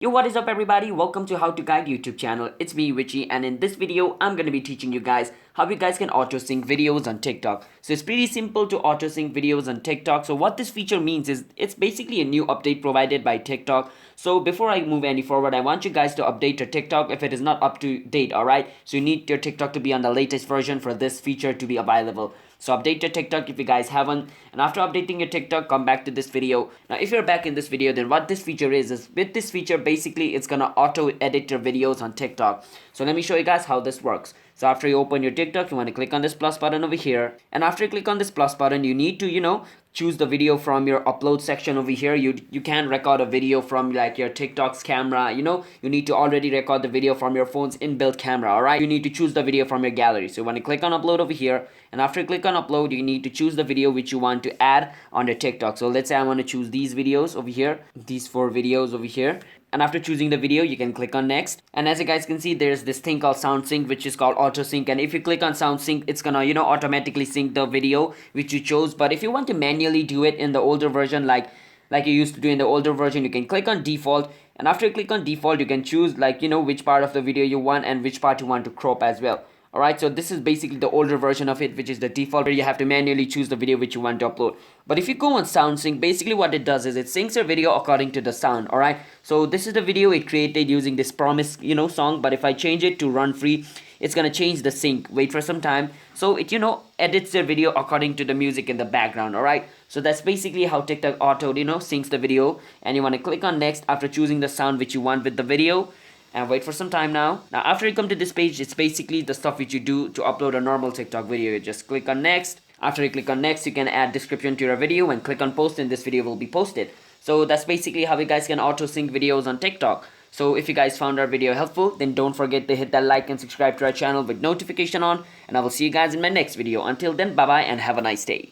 Yo, what is up everybody? Welcome to How to Guide YouTube channel. It's me Richie, and in this video I'm going to be teaching you guys how you guys can auto sync videos on TikTok. So it's pretty simple to auto sync videos on TikTok. So what this feature means is it's basically a new update provided by TikTok. So before I move any forward, I want you guys to update your TikTok if it is not up to date, alright? So you need your TikTok to be on the latest version for this feature to be available. So update your TikTok if you guys haven't, and after updating your TikTok, come back to this video. Now if you're back in this video, then what this feature is with this feature basically it's gonna auto edit your videos on TikTok. So let me show you guys how this works. So after you open your TikTok, you want to click on this plus button over here, and after you click on this plus button, you need to choose the video from your upload section over here. You can record a video from like your TikTok's camera. You need to already record the video from your phone's inbuilt camera. Alright, you need to choose the video from your gallery. So you want to click on upload over here, and after you click on upload, you need to choose the video which you want to add on your TikTok. So let's say I want to choose these videos over here, these 4 videos over here. And after choosing the video, you can click on next, and as you guys can see, there's this thing called sound sync, which is called auto sync. And if you click on sound sync, it's gonna automatically sync the video which you chose. But if you want to manually do it in the older version, like you used to do in the older version, you can click on default, and after you click on default, you can choose which part of the video you want and which part you want to crop as well. Alright, so this is basically the older version of it, which is the default, where you have to manually choose the video which you want to upload. But if you go on sound sync, basically what it does is it syncs your video according to the sound. Alright, so this is the video it created using this promise song, but if I change it to run free, it's gonna change the sync. Wait for some time. So it edits your video according to the music in the background. Alright, so that's basically how TikTok auto syncs the video. And you want to click on next after choosing the sound which you want with the video, and wait for some time now. Now after you come to this page, it's basically the stuff which you do to upload a normal TikTok video. You just click on next. After you click on next, you can add description to your video and click on post, and this video will be posted. So that's basically how you guys can auto sync videos on TikTok. So if you guys found our video helpful, then don't forget to hit that like and subscribe to our channel with notification on, and I will see you guys in my next video. Until then, bye bye and have a nice day.